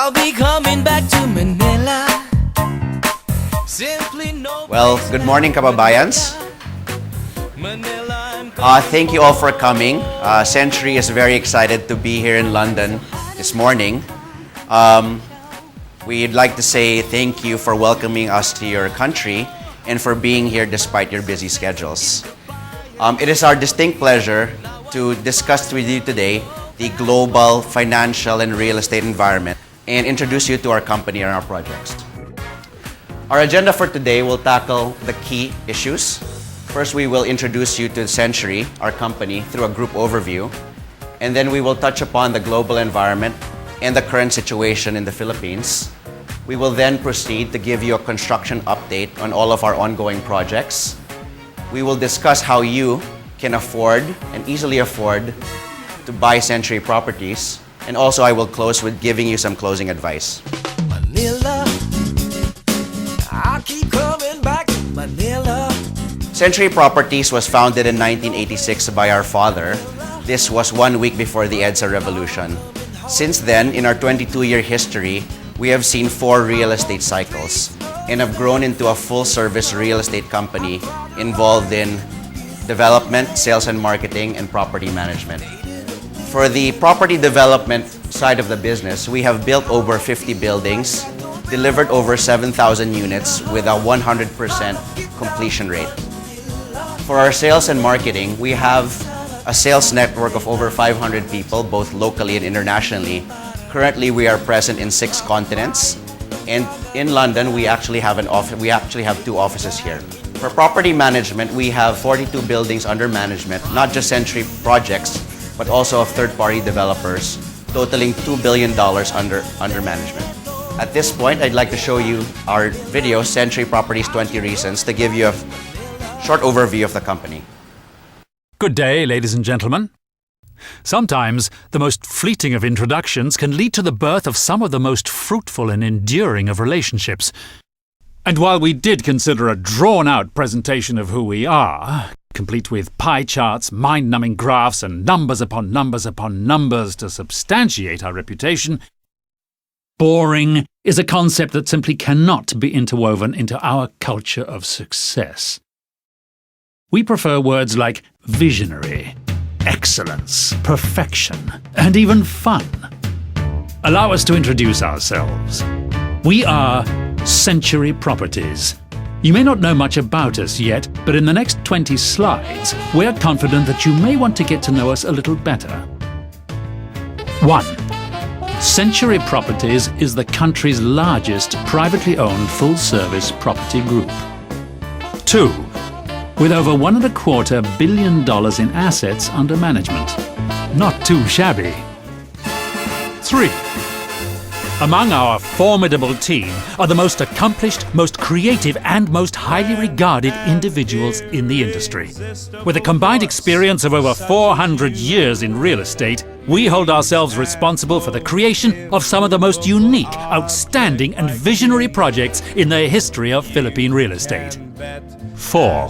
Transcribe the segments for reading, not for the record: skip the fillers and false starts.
I'll be coming back to Manila. Simply no. Well, good morning, kababayans. Thank you all for coming. Century is very excited to be here in London this morning. We'd like to say thank you for welcoming us to your country and for being here despite your busy schedules. It is our distinct pleasure to discuss with you today the global financial and real estate environment and introduce you to our company and our projects. Our agenda for today will tackle the key issues. First, we will introduce you to Century, our company, through a group overview. And then we will touch upon the global environment and the current situation in the Philippines. We will then proceed to give you a construction update on all of our ongoing projects. We will discuss how you can afford and easily afford to buy Century properties. And also I will close with giving you some closing advice. Manila, I keep coming back to Manila. Century Properties was founded in 1986 by our father. This was 1 week before the EDSA revolution. Since then, in our 22-year history, we have seen 4 real estate cycles and have grown into a full-service real estate company involved in development, sales and marketing, and property management. For the property development side of the business, we have built over 50 buildings, delivered over 7,000 units with a 100% completion rate. For our sales and marketing, we have a sales network of over 500 people, both locally and internationally. Currently, we are present in 6 continents, and in London, we actually have 2 offices here. For property management, we have 42 buildings under management, not just Century projects, but also of third-party developers, totaling $2 billion under management. At this point, I'd like to show you our video, Century Properties 20 Reasons, to give you a short overview of the company. Good day, ladies and gentlemen. Sometimes the most fleeting of introductions can lead to the birth of some of the most fruitful and enduring of relationships. And while we did consider a drawn-out presentation of who we are, complete with pie charts, mind-numbing graphs, and numbers upon numbers upon numbers to substantiate our reputation, boring is a concept that simply cannot be interwoven into our culture of success. We prefer words like visionary, excellence, perfection, and even fun. Allow us to introduce ourselves. We are Century Properties. You may not know much about us yet, but in the next 20 slides, we're confident that you may want to get to know us a little better. 1. Century Properties is the country's largest privately owned full-service property group. 2. With over $1.25 billion in assets under management. Not too shabby. 3. Among our formidable team are the most accomplished, most creative, and most highly regarded individuals in the industry. With a combined experience of over 400 years in real estate, we hold ourselves responsible for the creation of some of the most unique, outstanding, and visionary projects in the history of Philippine real estate. 4.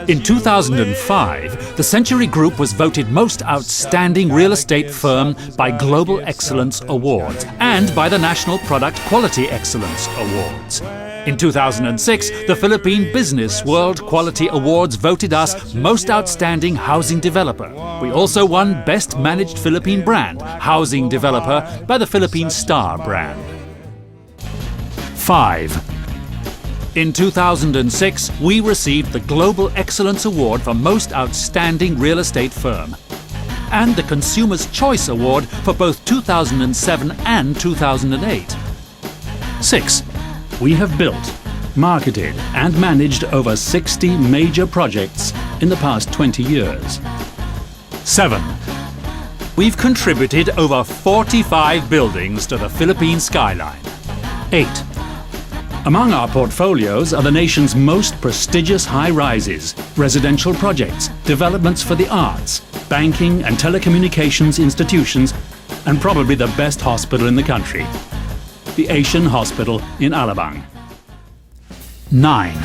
In 2005, the Century Group was voted Most Outstanding Real Estate Firm by Global Excellence Awards and by the National Product Quality Excellence Awards. In 2006, the Philippine Business World Quality Awards voted us Most Outstanding Housing Developer. We also won Best Managed Philippine Brand, Housing Developer, by the Philippine Star brand. 5. In 2006, we received the Global Excellence Award for Most Outstanding Real Estate Firm and the Consumer's Choice Award for both 2007 and 2008. 6. We have built, marketed and managed over 60 major projects in the past 20 years. 7. We've contributed over 45 buildings to the Philippine skyline. 8. Among our portfolios are the nation's most prestigious high-rises, residential projects, developments for the arts, banking and telecommunications institutions, and probably the best hospital in the country, the Asian Hospital in Alabang. 9.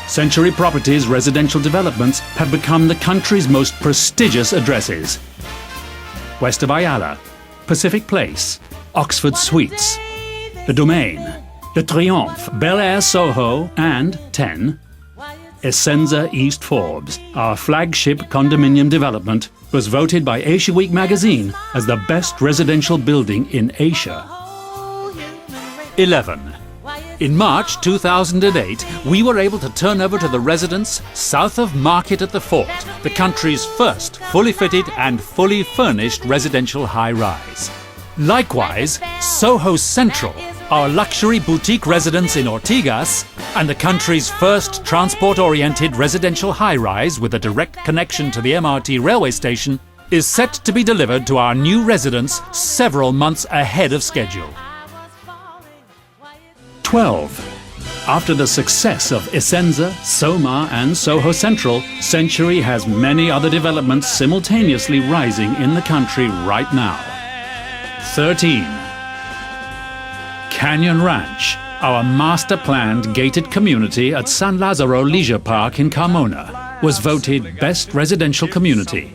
Century Properties residential developments have become the country's most prestigious addresses. West of Ayala, Pacific Place, Oxford Suites, The Domain, Le Triomphe, Bel Air Soho, and 10. Essenza East Forbes, our flagship condominium development, was voted by Asia Week magazine as the best residential building in Asia. 11. In March 2008, we were able to turn over to the residents south of Market at the Fort, the country's first fully fitted and fully furnished residential high-rise. Likewise, Soho Central, our luxury boutique residence in Ortigas, and the country's first transport-oriented residential high-rise with a direct connection to the MRT railway station, is set to be delivered to our new residents several months ahead of schedule. 12. After the success of Essenza, Soma and Soho Central, Century has many other developments simultaneously rising in the country right now. 13. Canyon Ranch, our master-planned gated community at San Lazaro Leisure Park in Carmona, was voted Best Residential Community.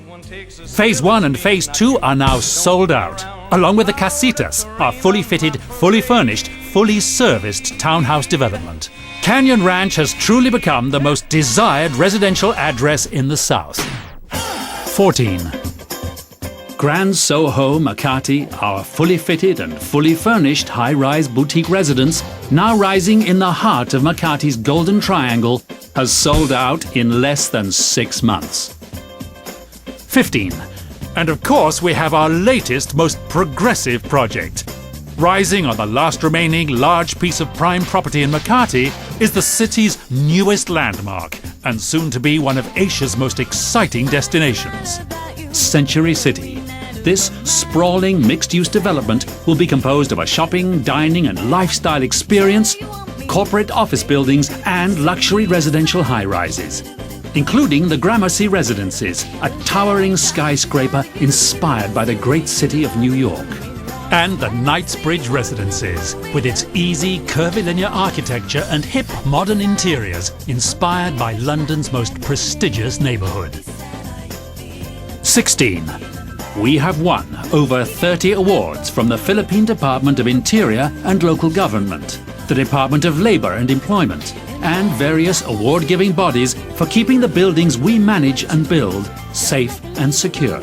Phase 1 and Phase 2 are now sold out, along with the Casitas, our fully fitted, fully furnished, fully serviced townhouse development. Canyon Ranch has truly become the most desired residential address in the South. 14. Grand Soho Makati, our fully fitted and fully furnished high-rise boutique residence, now rising in the heart of Makati's Golden Triangle, has sold out in less than 6 months. 15. And of course we have our latest, most progressive project. Rising on the last remaining large piece of prime property in Makati is the city's newest landmark, and soon to be one of Asia's most exciting destinations. Century City. This sprawling mixed-use development will be composed of a shopping, dining and lifestyle experience, corporate office buildings and luxury residential high-rises, including the Gramercy Residences, a towering skyscraper inspired by the great city of New York, and the Knightsbridge Residences, with its easy, curvilinear architecture and hip, modern interiors inspired by London's most prestigious neighbourhood. 16. We have won over 30 awards from the Philippine Department of Interior and Local Government, the Department of Labour and Employment, and various award-giving bodies for keeping the buildings we manage and build safe and secure.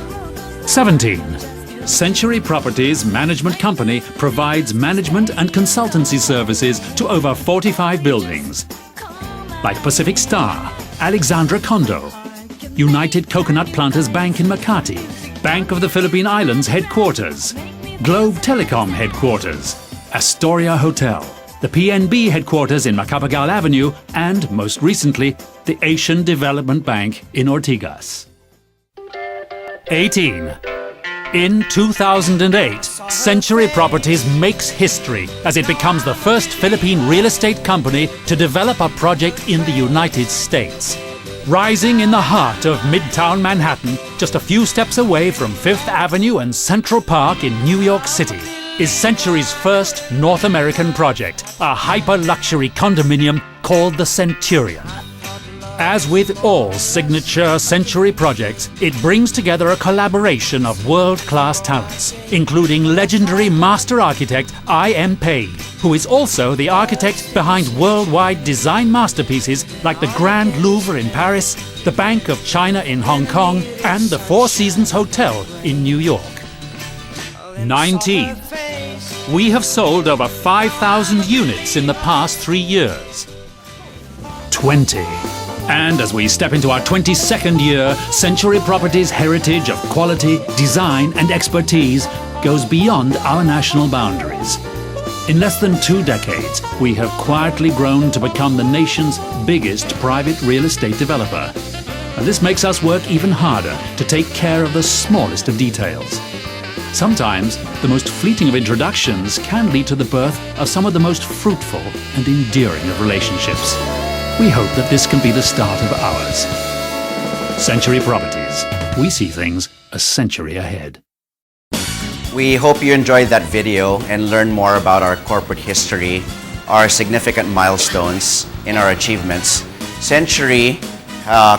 17. Century Properties Management Company provides management and consultancy services to over 45 buildings, like Pacific Star, Alexandra Condo, United Coconut Planters Bank in Makati, Bank of the Philippine Islands headquarters, Globe Telecom headquarters, Astoria Hotel, the PNB headquarters in Macapagal Avenue, and most recently, the Asian Development Bank in Ortigas. 18. In 2008, Century Properties makes history as it becomes the first Philippine real estate company to develop a project in the United States. Rising in the heart of Midtown Manhattan, just a few steps away from Fifth Avenue and Central Park in New York City, is Century's first North American project, a hyper-luxury condominium called the Centurion. As with all signature Century projects, it brings together a collaboration of world-class talents, including legendary master architect I.M. Pei, who is also the architect behind worldwide design masterpieces like the Grand Louvre in Paris, the Bank of China in Hong Kong, and the Four Seasons Hotel in New York. 19. We have sold over 5,000 units in the past 3 years. 20. And as we step into our 22nd year, Century Properties' heritage of quality, design and expertise goes beyond our national boundaries. In less than 2 decades, we have quietly grown to become the nation's biggest private real estate developer. And this makes us work even harder to take care of the smallest of details. Sometimes, the most fleeting of introductions can lead to the birth of some of the most fruitful and endearing of relationships. We hope that this can be the start of ours. Century Properties. We see things a century ahead. We hope you enjoyed that video and learned more about our corporate history, our significant milestones, and our achievements. Century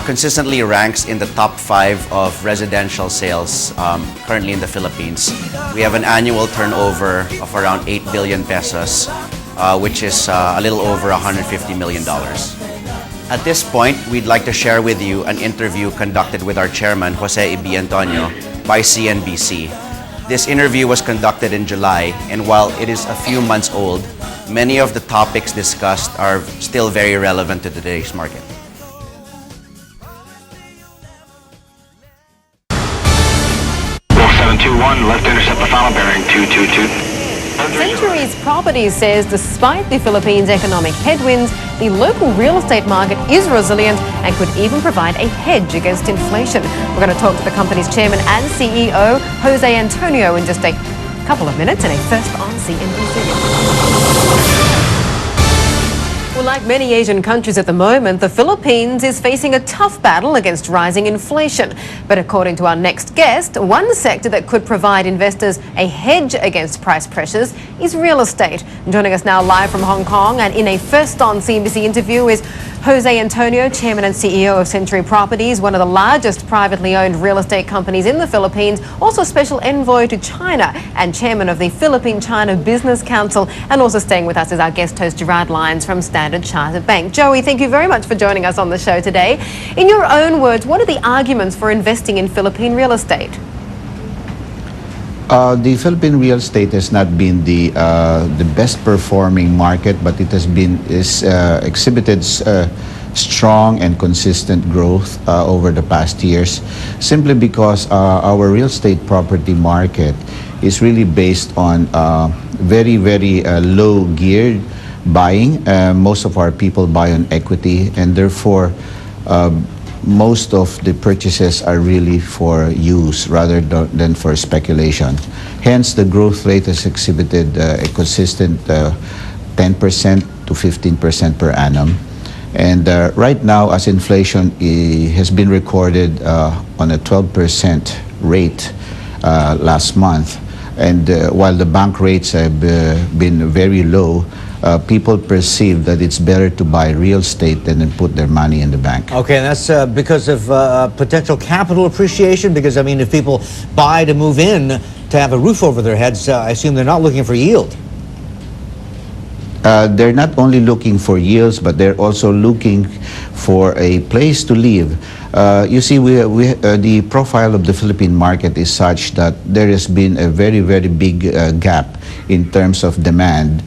consistently ranks in the top 5 of residential sales currently in the Philippines. We have an annual turnover of around 8 billion pesos, which is a little over $150 million. At this point, we'd like to share with you an interview conducted with our chairman, Jose B. Antonio, by CNBC. This interview was conducted in July, and while it is a few months old, many of the topics discussed are still very relevant to today's market. Wolf 721, left intercept the final bearing 222. Centuries Properties says despite the Philippines' economic headwinds, the local real estate market is resilient and could even provide a hedge against inflation. We're going to talk to the company's chairman and CEO, Jose Antonio, in just a couple of minutes, and a first on CNBC. Well, like many Asian countries at the moment, the Philippines is facing a tough battle against rising inflation. But according to our next guest, one sector that could provide investors a hedge against price pressures is real estate. And joining us now live from Hong Kong and in a first on CNBC interview is Jose Antonio, chairman and CEO of Century Properties, one of the largest privately owned real estate companies in the Philippines, also special envoy to China and chairman of the Philippine-China Business Council. And also staying with us is our guest host, Gerard Lyons from Standard Chartered Bank. Joey, thank you very much for joining us on the show today. In your own words, what are the arguments for investing in Philippine real estate? The Philippine real estate has not been the best performing market, but it has been exhibited strong and consistent growth over the past years, simply because our real estate property market is really based on very low geared buying. Most of our people buy on equity, and therefore most of the purchases are really for use rather than for speculation. Hence, the growth rate has exhibited a consistent 10% to 15% per annum. And right now, as inflation has been recorded on a 12% rate last month, and while the bank rates have been very low, people perceive that it's better to buy real estate than to put their money in the bank. Okay, and that's because of potential capital appreciation? Because, I mean, if people buy to move in to have a roof over their heads, I assume they're not looking for yield. They're not only looking for yields, but they're also looking for a place to live. You see, the profile of the Philippine market is such that there has been a very big gap in terms of demand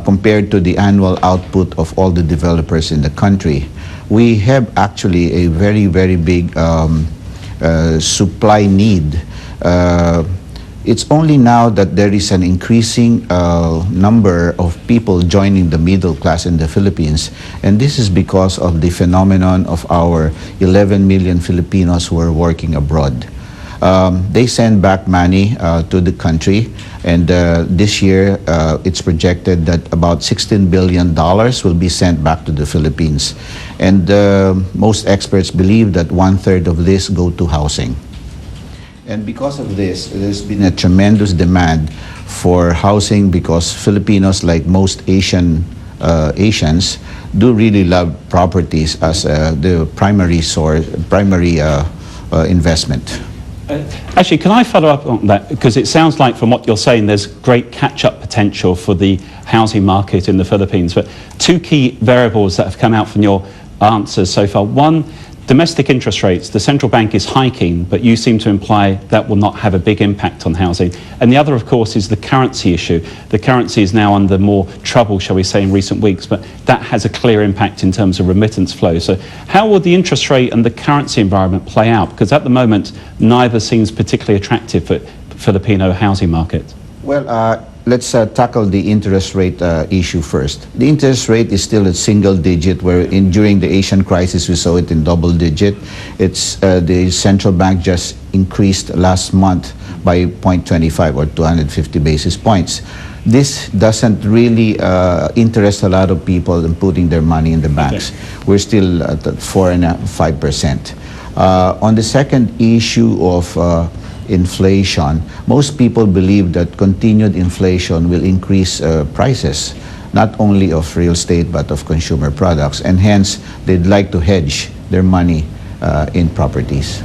compared to the annual output of all the developers in the country. We have actually a very big supply need. It's only now that there is an increasing number of people joining the middle class in the Philippines, and this is because of the phenomenon of our 11 million Filipinos who are working abroad. They send back money to the country, and this year it's projected that about $16 billion will be sent back to the Philippines. And most experts believe that 1/3 of this go to housing. And because of this, there's been a tremendous demand for housing, because Filipinos, like most Asians, do really love properties as the primary investment. Actually, can I follow up on that? Because it sounds like from what you're saying, there's great catch-up potential for the housing market in the Philippines. But two key variables that have come out from your answers so far. One, domestic interest rates. The central bank is hiking, but you seem to imply that will not have a big impact on housing. And the other, of course, is the currency issue. The currency is now under more trouble, shall we say, in recent weeks, but that has a clear impact in terms of remittance flow. So how will the interest rate and the currency environment play out? Because at the moment, neither seems particularly attractive for Filipino housing market. Well, let's tackle the interest rate issue first. The interest rate is still at single digit, where during the Asian crisis we saw it in double digit. It's the central bank just increased last month by 0.25 or 250 basis points. This doesn't really interest a lot of people in putting their money in the banks. Okay. We're still at 4.5%. On the second issue of inflation, most people believe that continued inflation will increase prices. not only of real estate but of consumer products, and hence they'd like to hedge their money in properties.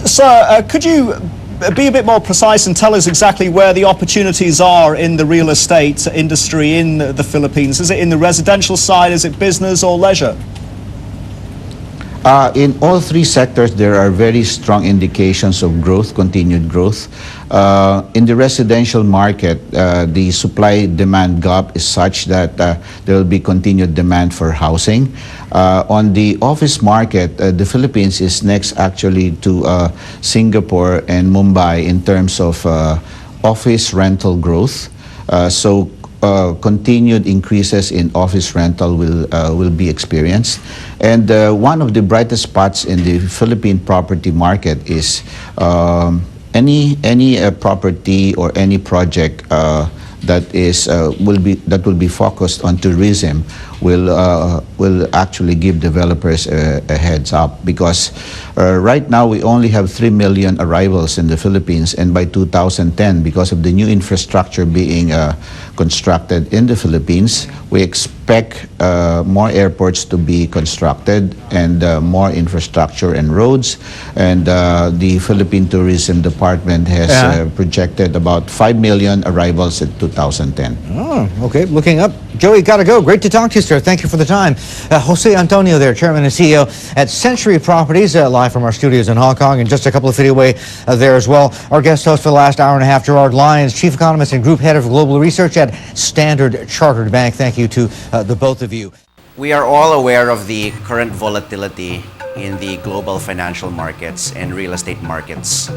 Sir, could you be a bit more precise and tell us exactly where the opportunities are in the real estate industry in the Philippines? Is it in the residential side, is it business or leisure? In all three sectors, there are very strong indications of growth, continued growth. In the residential market, the supply-demand gap is such that there will be continued demand for housing. On the office market, the Philippines is next actually to Singapore and Mumbai in terms of office rental growth. Continued increases in office rental will be experienced. And one of the brightest spots in the Philippine property market is any property or any project that will be focused on tourism will actually give developers a heads up, because right now we only have 3 million arrivals in the Philippines, and by 2010, because of the new infrastructure being constructed in the Philippines, we expect more airports to be constructed and more infrastructure and roads, and the Philippine Tourism Department has projected about 5 million arrivals in 2010. Oh, okay, looking up. Joey, gotta go. Great to talk to you, sir. Thank you for the time. Jose Antonio there, Chairman and CEO at Century Properties, live from our studios in Hong Kong, and just a couple of feet away there as well. Our guest host for the last hour and a half, Gerard Lyons, Chief Economist and Group Head of Global Research at Standard Chartered Bank. Thank you to the both of you. We are all aware of the current volatility in the global financial markets and real estate markets.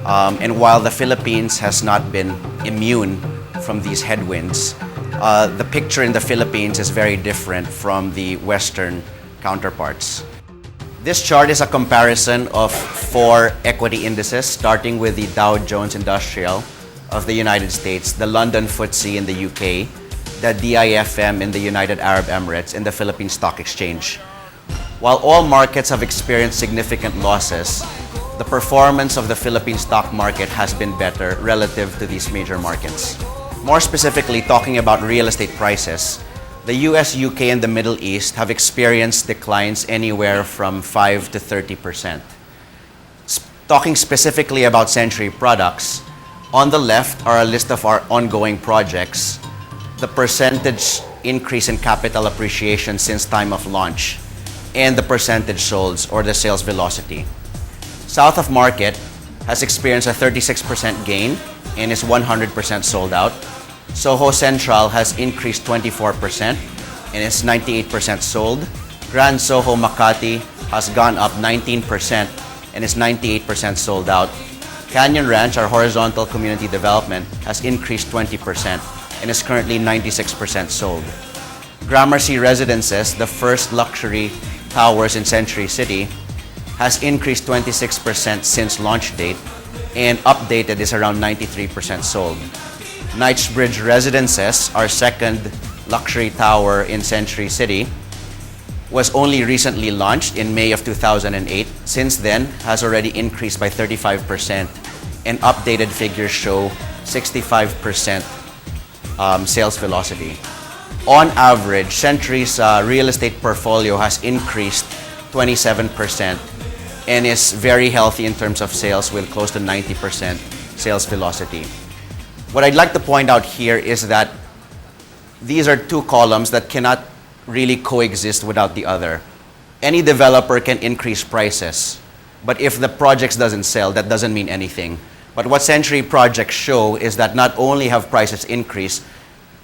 And while the Philippines has not been immune from these headwinds, the picture in the Philippines is very different from the Western counterparts. This chart is a comparison of 4 equity indices, starting with the Dow Jones Industrial of the United States, the London FTSE in the UK, the DIFM in the United Arab Emirates, and the Philippine Stock Exchange. While all markets have experienced significant losses, the performance of the Philippine stock market has been better relative to these major markets. More specifically, talking about real estate prices, the US, UK, and the Middle East have experienced declines anywhere from 5 to 30%. Talking specifically about Century products, on the left are a list of our ongoing projects, the percentage increase in capital appreciation since time of launch, and the percentage sold, or the sales velocity. South of Market has experienced a 36% gain and is 100% sold out. Soho Central has increased 24% and is 98% sold. Grand Soho Makati has gone up 19% and is 98% sold out. Canyon Ranch, our horizontal community development, has increased 20% and is currently 96% sold. Gramercy Residences, the first luxury towers in Century City, has increased 26% since launch date, and updated is around 93% sold. Knightsbridge Residences, our second luxury tower in Century City, was only recently launched in May of 2008. Since then, has already increased by 35%, and updated figures show 65% sales velocity. On average, Century's real estate portfolio has increased 27% and is very healthy in terms of sales, with close to 90% sales velocity. What I'd like to point out here is that these are 2 columns that cannot really coexist without the other. Any developer can increase prices, but if the projects doesn't sell, that doesn't mean anything. But what Century projects show is that not only have prices increased,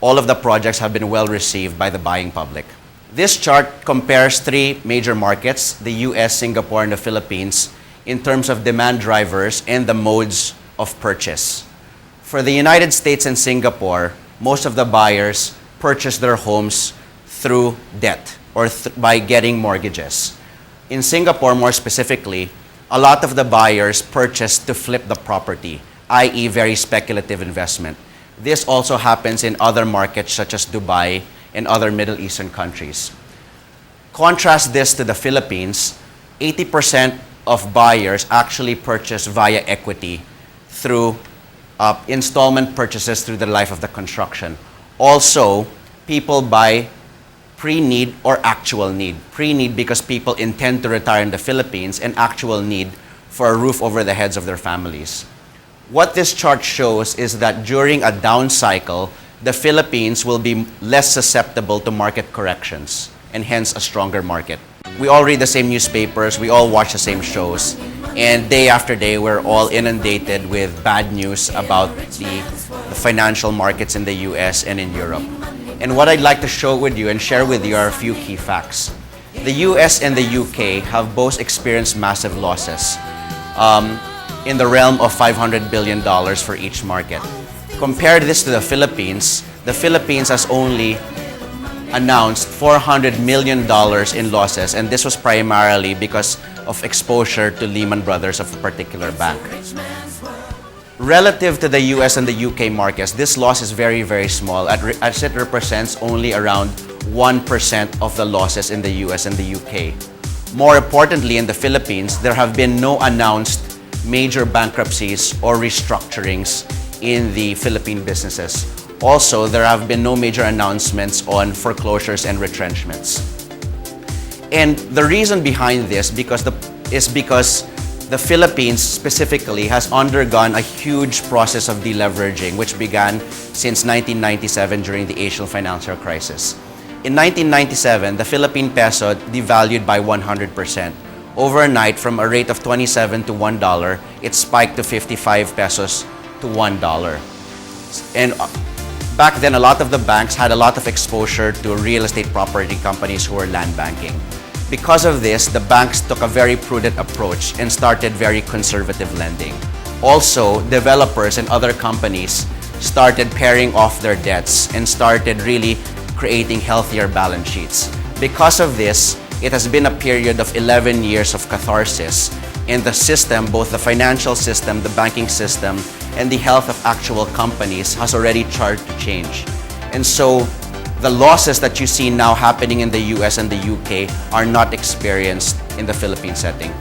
all of the projects have been well received by the buying public. This chart compares 3 major markets, the US, Singapore, and the Philippines, in terms of demand drivers and the modes of purchase. For the United States and Singapore, most of the buyers purchase their homes through debt or by getting mortgages. In Singapore, more specifically, a lot of the buyers purchase to flip the property, i.e. very speculative investment. This also happens in other markets such as Dubai and other Middle Eastern countries. Contrast this to the Philippines, 80% of buyers actually purchase via equity through installment purchases through the life of the construction. Also, people buy pre-need or actual need. Pre-need because people intend to retire in the Philippines, and actual need for a roof over the heads of their families. What this chart shows is that during a down cycle, the Philippines will be less susceptible to market corrections, and hence a stronger market. We all read the same newspapers, we all watch the same shows, and day after day we're all inundated with bad news about the financial markets in the US and in Europe. And what I'd like to show with you and share with you are a few key facts. The US and the UK have both experienced massive losses in the realm of $500 billion for each market. Compare this to the Philippines has only announced $400 million in losses, and this was primarily because of exposure to Lehman Brothers of a particular bank. Relative to the US and the UK markets, this loss is very, very small, as it represents only around 1% of the losses in the US and the UK. More importantly, in the Philippines, there have been no announced major bankruptcies or restructurings in the Philippine businesses. Also, there have been no major announcements on foreclosures and retrenchments. And the reason behind this is because the Philippines specifically has undergone a huge process of deleveraging, which began since 1997 during the Asian financial crisis. In 1997, the Philippine peso devalued by 100%. Overnight, from a rate of 27 to $1, it spiked to 55 pesos to $1. And back then, a lot of the banks had a lot of exposure to real estate property companies who were land banking. Because of this, the banks took a very prudent approach and started very conservative lending. Also, developers and other companies started paying off their debts and started really creating healthier balance sheets. Because of this, it has been a period of 11 years of catharsis, and the system, both the financial system, the banking system, and the health of actual companies has already started to change. And so, the losses that you see now happening in the US and the UK are not experienced in the Philippine setting.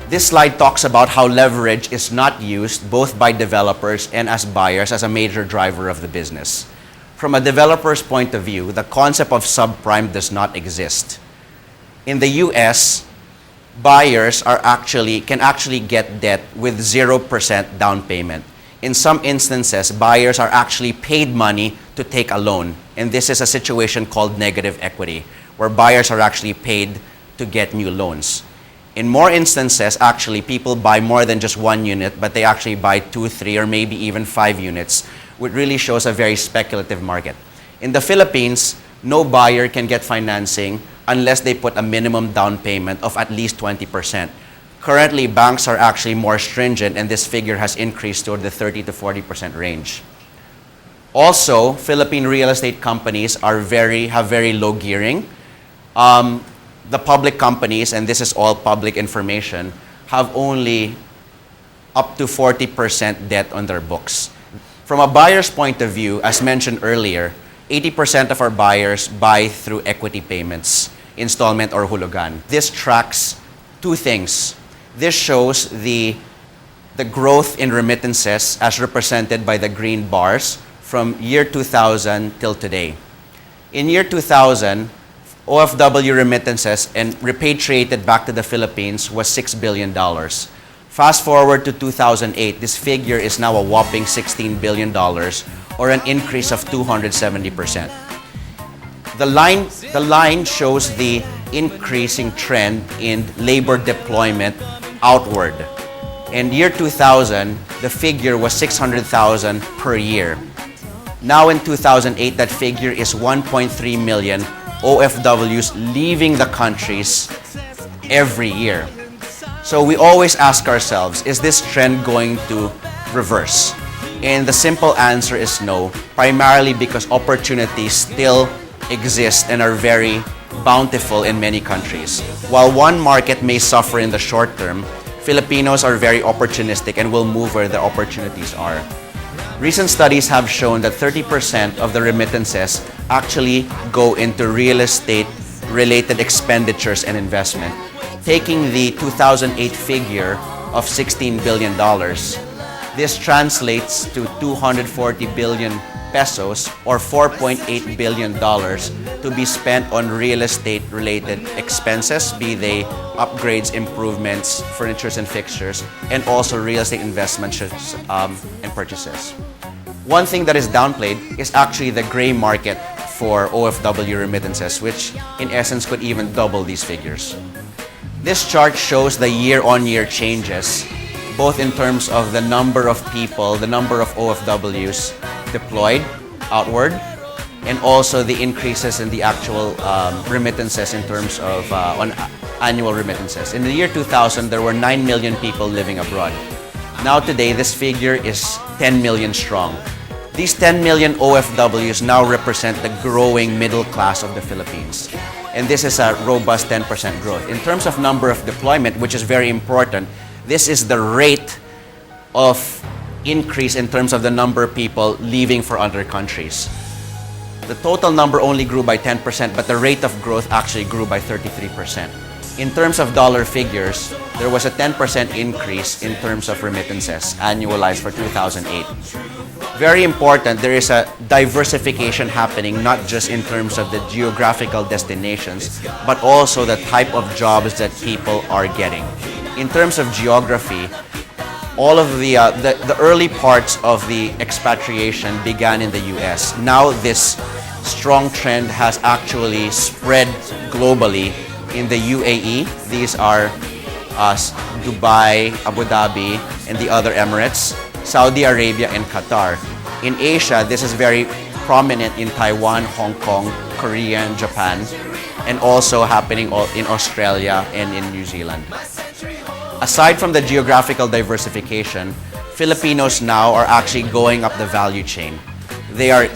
This slide talks about how leverage is not used both by developers and as buyers as a major driver of the business. From a developer's point of view, the concept of subprime does not exist. In the US, buyers can actually get debt with 0% down payment. In some instances, buyers are actually paid money to take a loan. And this is a situation called negative equity, where buyers are actually paid to get new loans. In more instances, actually, people buy more than just one unit, but they actually buy 2, 3, or maybe even 5 units, which really shows a very speculative market. In the Philippines, no buyer can get financing unless they put a minimum down payment of at least 20%. Currently, banks are actually more stringent, and this figure has increased toward the 30 to 40% range. Also, Philippine real estate companies have very low gearing. The public companies, and this is all public information, have only up to 40% debt on their books. From a buyer's point of view, as mentioned earlier, 80% of our buyers buy through equity payments, installment or hulugan. This tracks two things. This shows the growth in remittances as represented by the green bars from year 2000 till today. In year 2000, OFW remittances and repatriated back to the Philippines was $6 billion. Fast forward to 2008, this figure is now a whopping $16 billion, or an increase of 270%. The line shows the increasing trend in labor deployment outward. In year 2000, the figure was 600,000 per year. Now in 2008, that figure is 1.3 million OFWs leaving the countries every year. So we always ask ourselves, is this trend going to reverse? And the simple answer is no, primarily because opportunities still exist and are very bountiful in many countries. While one market may suffer in the short term, Filipinos are very opportunistic and will move where the opportunities are. Recent studies have shown that 30% of the remittances actually go into real estate-related expenditures and investment. Taking the 2008 figure of $16 billion, this translates to $240 billion pesos or $4.8 billion to be spent on real estate related expenses, be they upgrades, improvements, furnitures and fixtures, and also real estate investments and purchases. One thing that is downplayed is actually the gray market for OFW remittances, which in essence could even double these figures. This chart shows the year-on-year changes, both in terms of the number of people, the number of OFWs deployed outward, and also the increases in the actual remittances in terms of on annual remittances. In the year 2000, there were 9 million people living abroad. Now today, this figure is 10 million strong. These 10 million OFWs now represent the growing middle class of the Philippines. And this is a robust 10% growth. In terms of number of deployment, which is very important, this is the rate of increase in terms of the number of people leaving for other countries. The total number only grew by 10%, but the rate of growth actually grew by 33%. In terms of dollar figures, there was a 10% increase in terms of remittances annualized for 2008. Very important, there is a diversification happening, not just in terms of the geographical destinations, but also the type of jobs that people are getting. In terms of geography, all of the early parts of the expatriation began in the US. Now this strong trend has actually spread globally in the UAE. These are Dubai, Abu Dhabi, and the other Emirates, Saudi Arabia, and Qatar. In Asia, this is very prominent in Taiwan, Hong Kong, Korea, and Japan, and also happening in Australia and in New Zealand. Aside from the geographical diversification, Filipinos now are actually going up the value chain. They are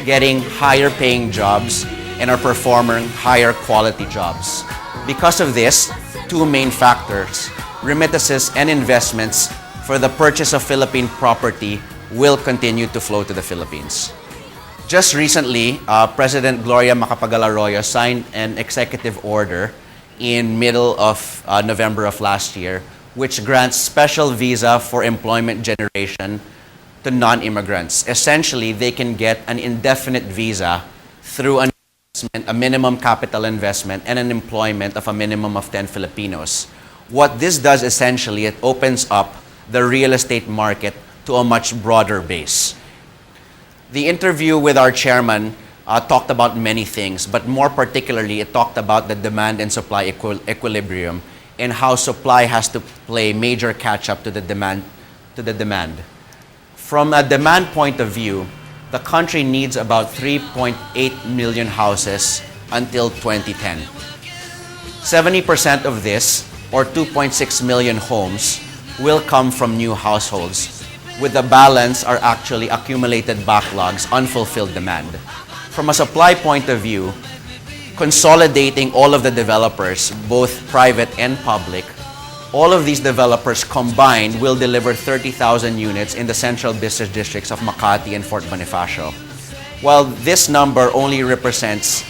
getting higher paying jobs and are performing higher quality jobs. Because of this, two main factors, remittances and investments for the purchase of Philippine property will continue to flow to the Philippines. Just recently, President Gloria Macapagal-Arroyo signed an executive order in middle of November of last year, which grants special visa for employment generation to non-immigrants. Essentially, they can get an indefinite visa through an investment, a minimum capital investment, and an employment of a minimum of 10 Filipinos. What this does essentially, it opens up the real estate market to a much broader base. The interview with our chairman talked about many things, but more particularly, it talked about the demand and supply equilibrium and how supply has to play major catch-up to the demand. From a demand point of view, the country needs about 3.8 million houses until 2010. 70% of this, or 2.6 million homes, will come from new households, with the balance are actually accumulated backlogs, unfulfilled demand. From a supply point of view, consolidating all of the developers, both private and public, all of these developers combined will deliver 30,000 units in the central business districts of Makati and Fort Bonifacio. While this number only represents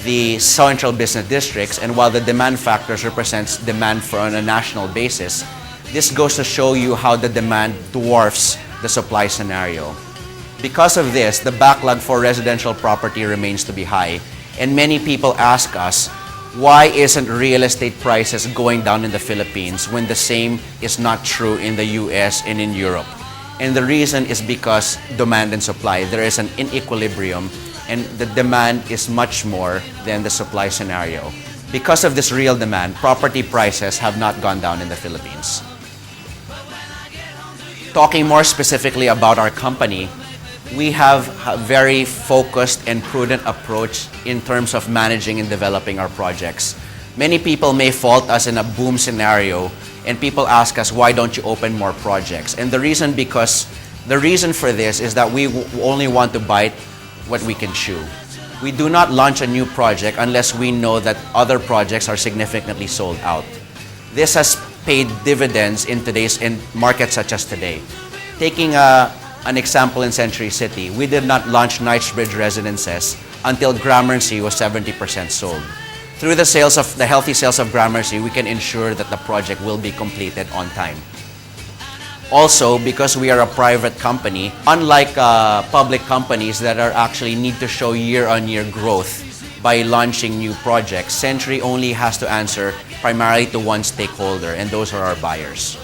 the central business districts, and while the demand factors represents demand for on a national basis, this goes to show you how the demand dwarfs the supply scenario. Because of this, the backlog for residential property remains to be high, and many people ask us, why isn't real estate prices going down in the Philippines when the same is not true in the US and in Europe? And the reason is because demand and supply, there is an inequilibrium, and the demand is much more than the supply scenario. Because of this real demand, property prices have not gone down in the Philippines. Talking more specifically about our company, we have a very focused and prudent approach in terms of managing and developing our projects. Many people may fault us in a boom scenario, and people ask us, why don't you open more projects? And the reason for this is that we only want to bite what we can chew. We do not launch a new project unless we know that other projects are significantly sold out. This has paid dividends in today's markets such as today. Taking an example in Century City, we did not launch Knightsbridge Residences until Gramercy was 70% sold. Through the healthy sales of Gramercy, we can ensure that the project will be completed on time. Also, because we are a private company, unlike public companies that are actually need to show year-on-year growth by launching new projects, Century only has to answer primarily to one stakeholder, and those are our buyers.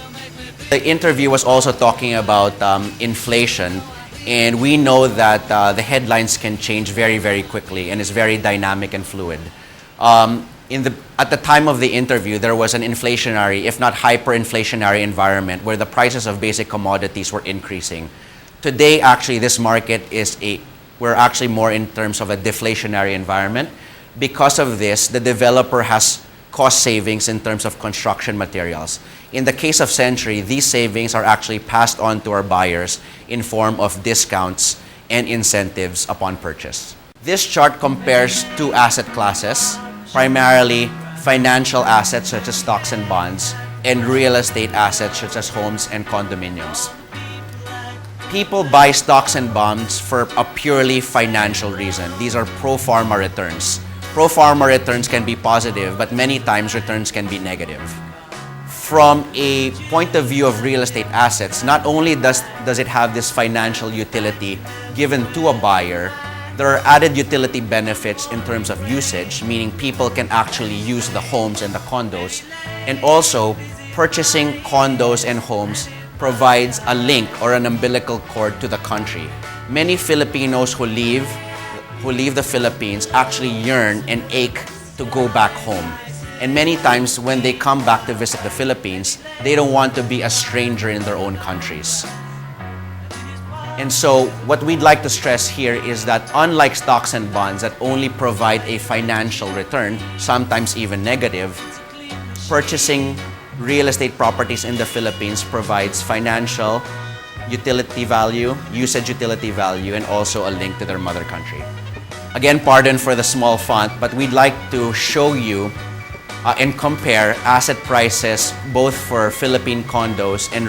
The interview was also talking about inflation, and we know that the headlines can change very, very quickly and is very dynamic and fluid. At the time of the interview, there was an inflationary, if not hyperinflationary environment where the prices of basic commodities were increasing. Today, actually, this market we're actually more in terms of a deflationary environment. Because of this, the developer has cost savings in terms of construction materials. In the case of Century, these savings are actually passed on to our buyers in form of discounts and incentives upon purchase. This chart compares two asset classes, primarily financial assets such as stocks and bonds, and real estate assets such as homes and condominiums. People buy stocks and bonds for a purely financial reason. These are pro forma returns. Pro forma returns can be positive, but many times returns can be negative. From a point of view of real estate assets, not only does it have this financial utility given to a buyer, there are added utility benefits in terms of usage, meaning people can actually use the homes and the condos. And also, purchasing condos and homes provides a link or an umbilical cord to the country. Many Filipinos who leave the Philippines actually yearn and ache to go back home. And many times when they come back to visit the Philippines, they don't want to be a stranger in their own countries. And so what we'd like to stress here is that unlike stocks and bonds that only provide a financial return, sometimes even negative, purchasing real estate properties in the Philippines provides financial utility value, usage utility value, and also a link to their mother country. Again, pardon for the small font, but we'd like to show you and compare asset prices both for Philippine condos and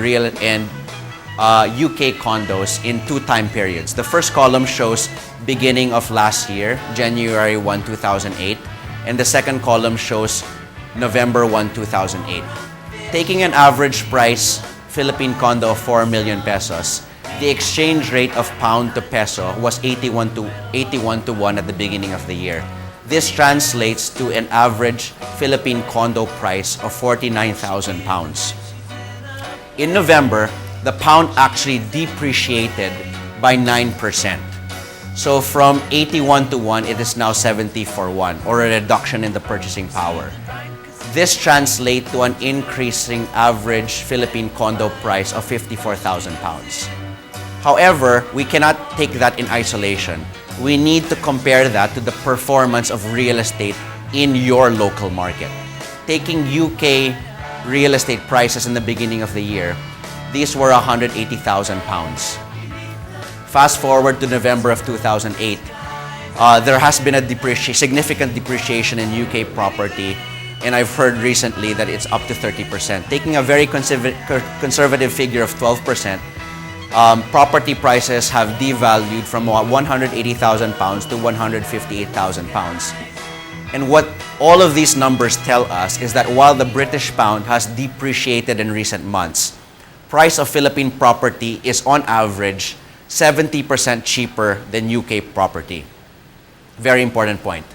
UK condos in two time periods. The first column shows beginning of last year, January 1, 2008, and the second column shows November 1, 2008. Taking an average price Philippine condo of 4 million pesos, the exchange rate of pound to peso was 81 to 1 at the beginning of the year. This translates to an average Philippine condo price of 49,000 pounds. In November, the pound actually depreciated by 9%. So from 81 to 1, it is now 70 for 1, or a reduction in the purchasing power. This translates to an increasing average Philippine condo price of 54,000 pounds. However, we cannot take that in isolation. We need to compare that to the performance of real estate in your local market. Taking UK real estate prices in the beginning of the year, these were 180,000 pounds. Fast forward to November of 2008, there has been a significant depreciation in UK property, and I've heard recently that it's up to 30%. Taking a very conservative figure of 12%, property prices have devalued from 180,000 pounds to 158,000 pounds. And what all of these numbers tell us is that while the British pound has depreciated in recent months, price of Philippine property is on average 70% cheaper than UK property. Very important point.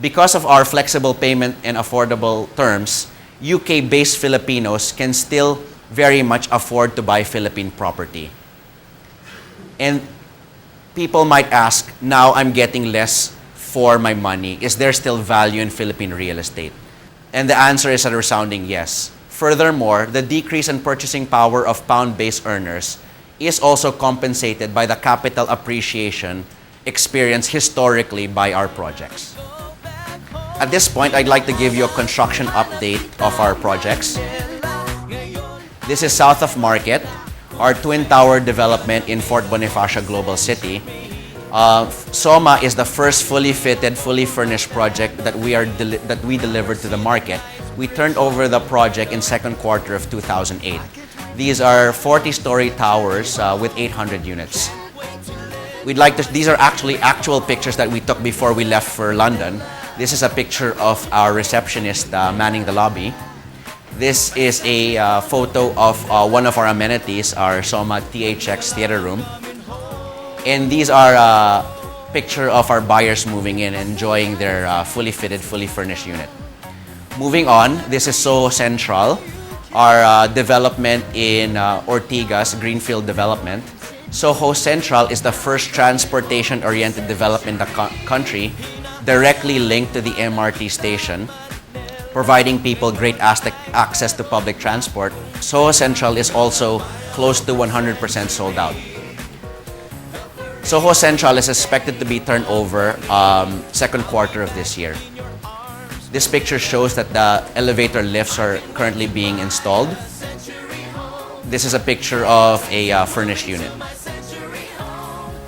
Because of our flexible payment and affordable terms, UK-based Filipinos can still very much afford to buy Philippine property. And people might ask, now I'm getting less for my money. Is there still value in Philippine real estate? And the answer is a resounding yes. Furthermore, the decrease in purchasing power of pound-based earners is also compensated by the capital appreciation experienced historically by our projects. At this point, I'd like to give you a construction update of our projects. This is south of Market, our twin tower development in Fort Bonifacio Global City. Soma is the first fully fitted, fully furnished project that we delivered to the market. We turned over the project in second quarter of 2008. These are 40-story towers with 800 units. These are actually actual pictures that we took before we left for London. This is a picture of our receptionist manning the lobby. This is a photo of one of our amenities, our Soma THX theater room. And these are a picture of our buyers moving in, enjoying their fully fitted, fully furnished unit. Moving on, this is Soho Central, our development in Ortigas, Greenfield development. Soho Central is the first transportation-oriented development in the country, directly linked to the MRT station, providing people great access to public transport. Soho Central is also close to 100% sold out. Soho Central is expected to be turned over second quarter of this year. This picture shows that the elevator lifts are currently being installed. This is a picture of a furnished unit.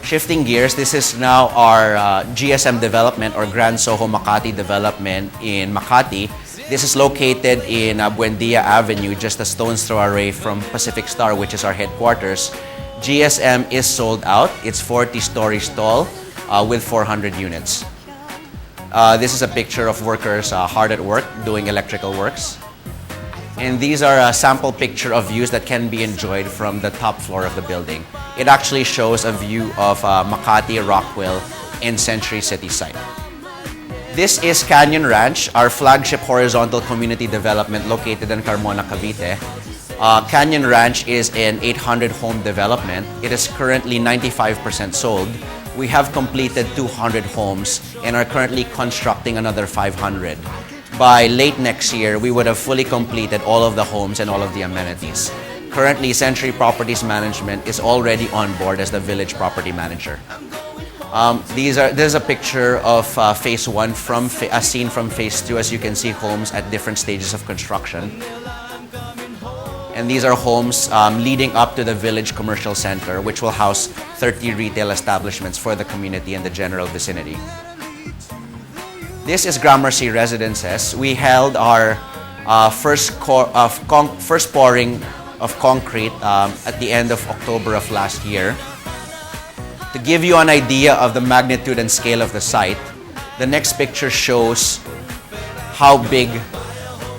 Shifting gears, this is now our GSM development or Grand Soho Makati development in Makati. This is located in Buendia Avenue, just a stone's throw away from Pacific Star, which is our headquarters. GSM is sold out. It's 40 stories tall with 400 units. This is a picture of workers hard at work doing electrical works. And these are a sample picture of views that can be enjoyed from the top floor of the building. It actually shows a view of Makati, Rockwell, and Century City site. This is Canyon Ranch, our flagship horizontal community development located in Carmona, Cavite. Canyon Ranch is an 800-home development. It is currently 95% sold. We have completed 200 homes and are currently constructing another 500. By late next year, we would have fully completed all of the homes and all of the amenities. Currently, Century Properties Management is already on board as the village property manager. This is a picture of phase 1 from a scene from phase 2. As you can see, homes at different stages of construction. And these are homes leading up to the Village Commercial Center, which will house 30 retail establishments for the community and the general vicinity. This is Gramercy Residences. We held our first pouring of concrete at the end of October of last year. To give you an idea of the magnitude and scale of the site, the next picture shows how big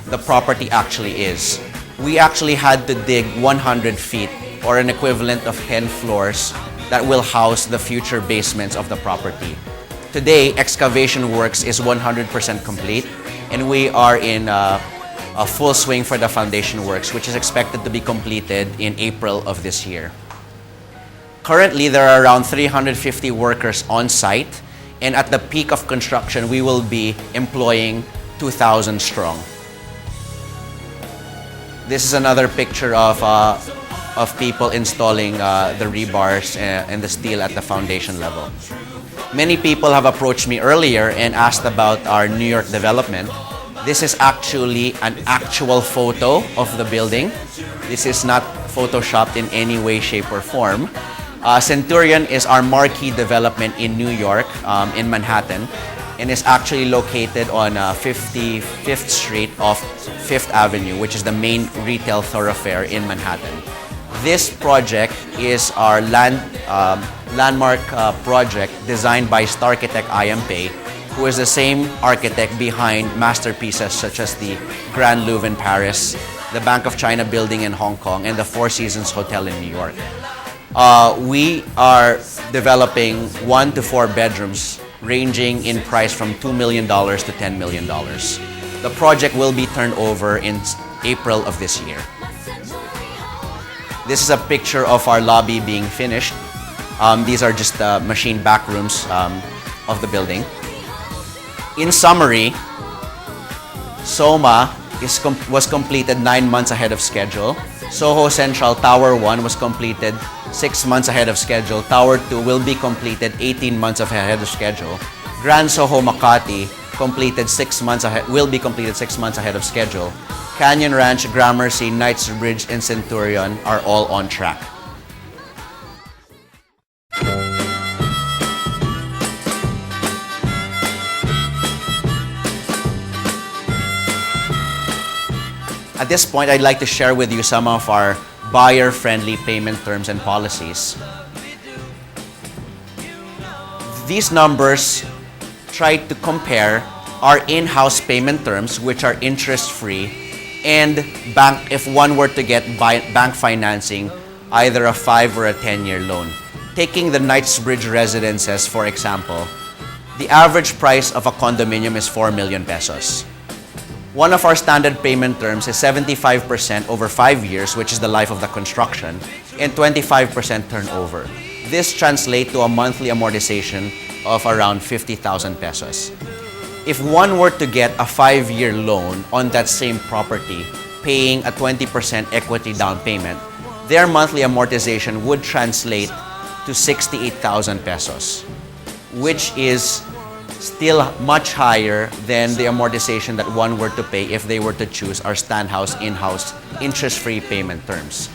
the property actually is. We actually had to dig 100 feet, or an equivalent of 10 floors, that will house the future basements of the property. Today, excavation works is 100% complete, and we are in a full swing for the foundation works, which is expected to be completed in April of this year. Currently, there are around 350 workers on site, and at the peak of construction, we will be employing 2,000 strong. This is another picture of people installing the rebars and the steel at the foundation level. Many people have approached me earlier and asked about our New York development. This is actually an actual photo of the building. This is not photoshopped in any way, shape, or form. Centurion is our marquee development in New York, in Manhattan, and is actually located on 55th Street off 5th Avenue, which is the main retail thoroughfare in Manhattan. This project is our landmark project designed by Starchitect IMP, who is the same architect behind masterpieces such as the Grand Louvre in Paris, the Bank of China building in Hong Kong, and the Four Seasons Hotel in New York. We are developing 1 to 4 bedrooms ranging in price from $2 million to $10 million. The project will be turned over in April of this year. This is a picture of our lobby being finished. These are just the machine back rooms of the building. In summary, Soma was completed 9 months ahead of schedule. Soho Central Tower 1 was completed 6 months ahead of schedule. Tower 2 will be completed 18 months ahead of schedule. Grand Soho Makati will be completed 6 months ahead of schedule. Canyon Ranch, Gramercy, Knightsbridge, and Centurion are all on track. At this point, I'd like to share with you some of our buyer-friendly payment terms and policies. These numbers try to compare our in-house payment terms, which are interest-free, and if one were to get bank financing, either a 5 or a 10-year loan. Taking the Knightsbridge residences, for example, the average price of a condominium is 4 million pesos. One of our standard payment terms is 75% over 5 years, which is the life of the construction, and 25% turnover. This translates to a monthly amortization of around 50,000 pesos. If one were to get a 5-year loan on that same property, paying a 20% equity down payment, their monthly amortization would translate to 68,000 pesos, which is still much higher than the amortization that one were to pay if they were to choose our Stanhouse in-house interest-free payment terms.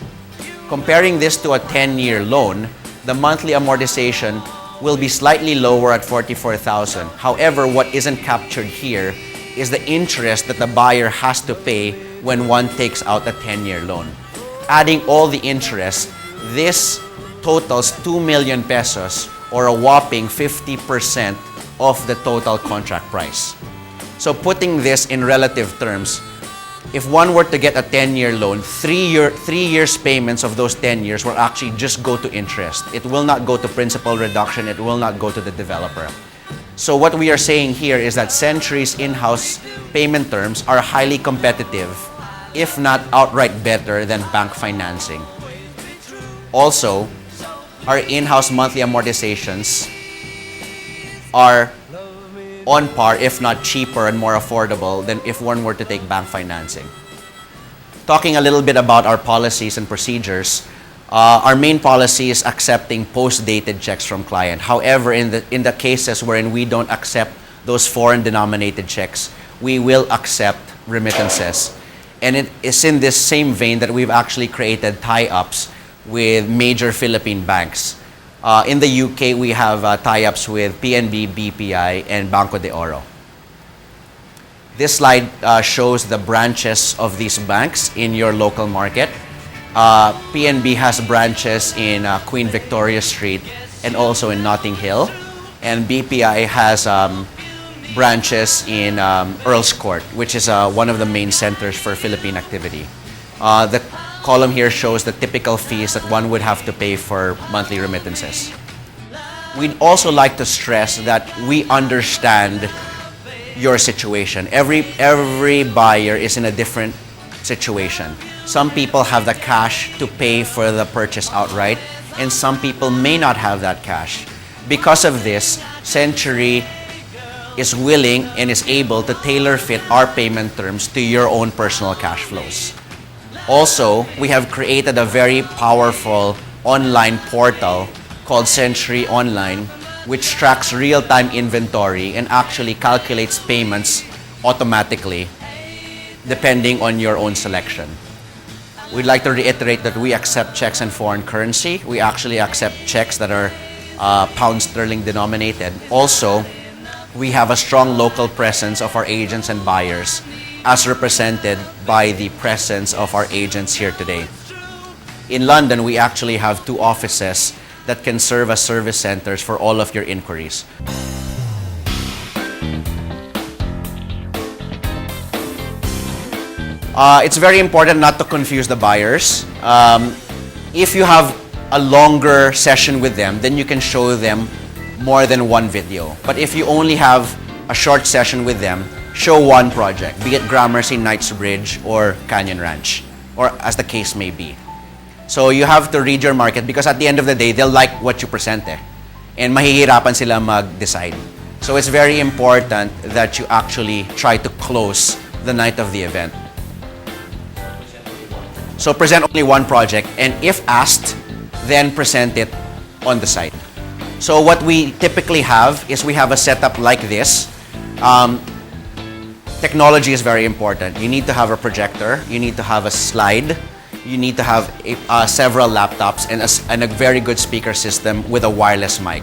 Comparing this to a 10-year loan, the monthly amortization will be slightly lower at 44,000. However, what isn't captured here is the interest that the buyer has to pay when one takes out a 10-year loan. Adding all the interest, this totals 2 million pesos, or a whopping 50% of the total contract price. So putting this in relative terms, if one were to get a 10-year loan, 3 years payments of those 10 years will actually just go to interest. It will not go to principal reduction. It will not go to the developer. So what we are saying here is that Century's in-house payment terms are highly competitive, if not outright better than bank financing. Also, our in-house monthly amortizations are on par, if not cheaper and more affordable than if one were to take bank financing. Talking a little bit about our policies and procedures, our main policy is accepting post-dated checks from client. However, in the cases wherein we don't accept those foreign-denominated checks, we will accept remittances. And it is in this same vein that we've actually created tie-ups with major Philippine banks. In the UK, we have tie-ups with PNB, BPI, and Banco de Oro. This slide shows the branches of these banks in your local market. PNB has branches in Queen Victoria Street and also in Notting Hill. And BPI has branches in Earl's Court, which is one of the main centers for Philippine activity. The column here shows the typical fees that one would have to pay for monthly remittances. We'd also like to stress that we understand your situation. Every buyer is in a different situation. Some people have the cash to pay for the purchase outright, and some people may not have that cash. Because of this, Century is willing and is able to tailor fit our payment terms to your own personal cash flows. Also, we have created a very powerful online portal called Century Online, which tracks real-time inventory and actually calculates payments automatically depending on your own selection. We'd like to reiterate that we accept checks in foreign currency. We actually accept checks that are pound sterling denominated. Also, we have a strong local presence of our agents and buyers, as represented by the presence of our agents here today. In London, we actually have 2 offices that can serve as service centers for all of your inquiries. It's very important not to confuse the buyers. If you have a longer session with them, then you can show them more than one video. But if you only have a short session with them, show one project, be it Gramercy, Knightsbridge, or Canyon Ranch, or as the case may be. So you have to read your market because at the end of the day, they'll like what you present and mahihirapan sila mag-decide. So it's very important that you actually try to close the night of the event. So present only one project, and if asked, then present it on the site. So what we typically have is we have a setup like this. Technology is very important. You need to have a projector, you need to have a slide, you need to have several laptops and a very good speaker system with a wireless mic.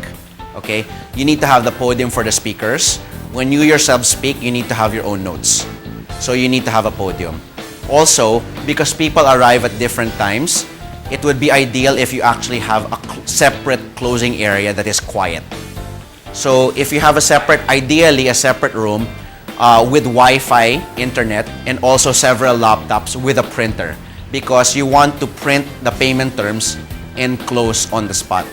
Okay? You need to have the podium for the speakers. When you yourself speak, you need to have your own notes. So you need to have a podium. Also, because people arrive at different times, it would be ideal if you actually have a separate closing area that is quiet. So if you have ideally a separate room, with Wi-Fi, internet, and also several laptops with a printer because you want to print the payment terms and close on the spot.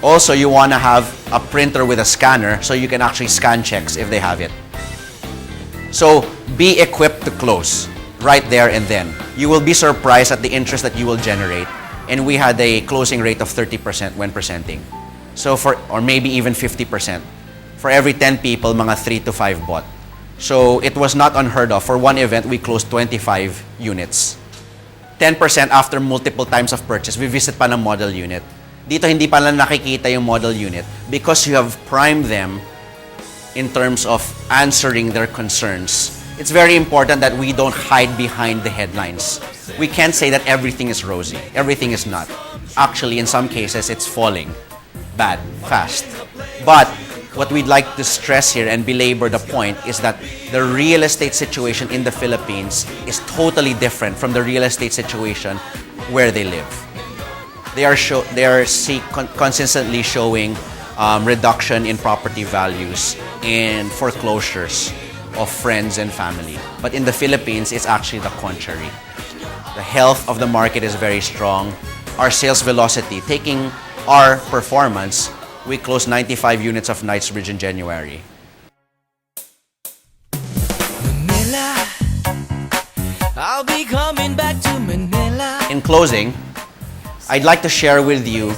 Also, you want to have a printer with a scanner so you can actually scan checks if they have it. So, be equipped to close right there and then. You will be surprised at the interest that you will generate. And we had a closing rate of 30% when presenting. So or maybe even 50%. For every 10 people, mga 3 to 5 bought. So it was not unheard of. For one event, we closed 25 units. 10% after multiple times of purchase, we visit pa ng model unit. Dito hindi pa lang nakikita yung model unit because you have primed them in terms of answering their concerns. It's very important that we don't hide behind the headlines. We can't say that everything is rosy. Everything is not. Actually, in some cases, it's falling bad, fast. But what we'd like to stress here and belabor the point is that the real estate situation in the Philippines is totally different from the real estate situation where they live. They are consistently showing reduction in property values and foreclosures of friends and family. But in the Philippines, it's actually the contrary. The health of the market is very strong. Our sales velocity, taking our performance, we closed 95 units of Knightsbridge in January. Manila, I'll be coming back to Manila. In closing, I'd like to share with you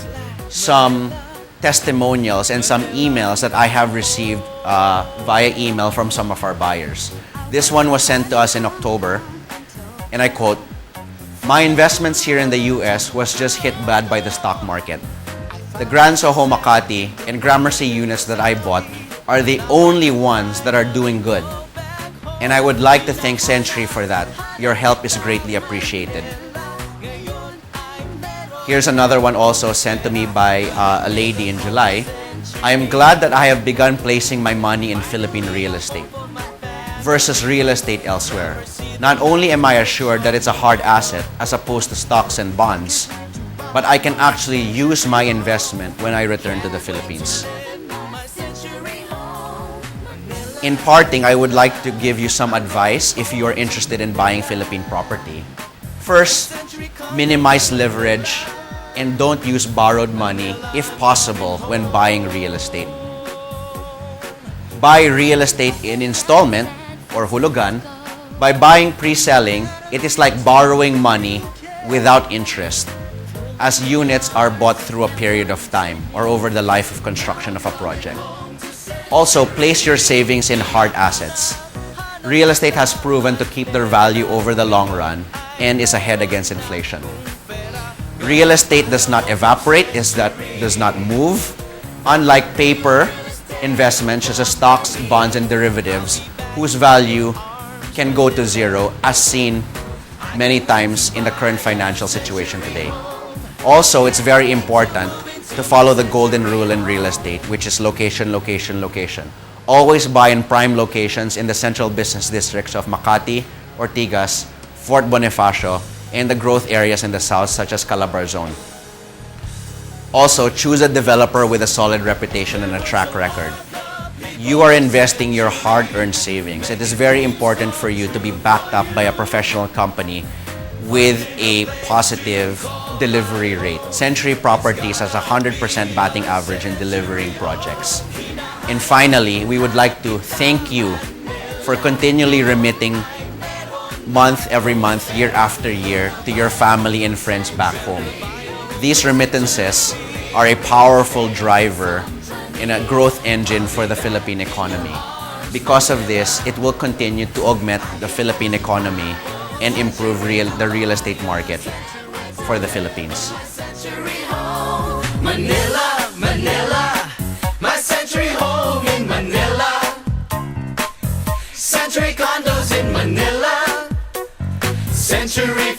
some testimonials and some emails that I have received via email from some of our buyers. This one was sent to us in October, and I quote, "My investments here in the US was just hit bad by the stock market. The Grand Soho Makati and Gramercy units that I bought are the only ones that are doing good. And I would like to thank Century for that. Your help is greatly appreciated." Here's another one also sent to me by a lady in July. "I am glad that I have begun placing my money in Philippine real estate versus real estate elsewhere. Not only am I assured that it's a hard asset as opposed to stocks and bonds, but I can actually use my investment when I return to the Philippines." In parting, I would like to give you some advice if you are interested in buying Philippine property. First, minimize leverage and don't use borrowed money if possible when buying real estate. Buy real estate in installment or hulugan. By buying pre-selling, it is like borrowing money without interest, as units are bought through a period of time or over the life of construction of a project. Also, place your savings in hard assets. Real estate has proven to keep their value over the long run and is ahead against inflation. Real estate does not evaporate, does not move. Unlike paper investments such as stocks, bonds, and derivatives, whose value can go to zero, as seen many times in the current financial situation today. Also, it's very important to follow the golden rule in real estate, which is location, location, location. Always buy in prime locations in the central business districts of Makati, Ortigas, Fort Bonifacio, and the growth areas in the south such as Calabar Zone. Also, choose a developer with a solid reputation and a track record. You are investing your hard-earned savings. It is very important for you to be backed up by a professional company with a positive delivery rate. Century Properties has a 100% batting average in delivering projects. And finally, we would like to thank you for continually remitting every month, year after year, to your family and friends back home. These remittances are a powerful driver and a growth engine for the Philippine economy. Because of this, it will continue to augment the Philippine economy and improve the real estate market for the Philippines. Manila, Manila, my Century home in Manila. Century condos in Manila. Century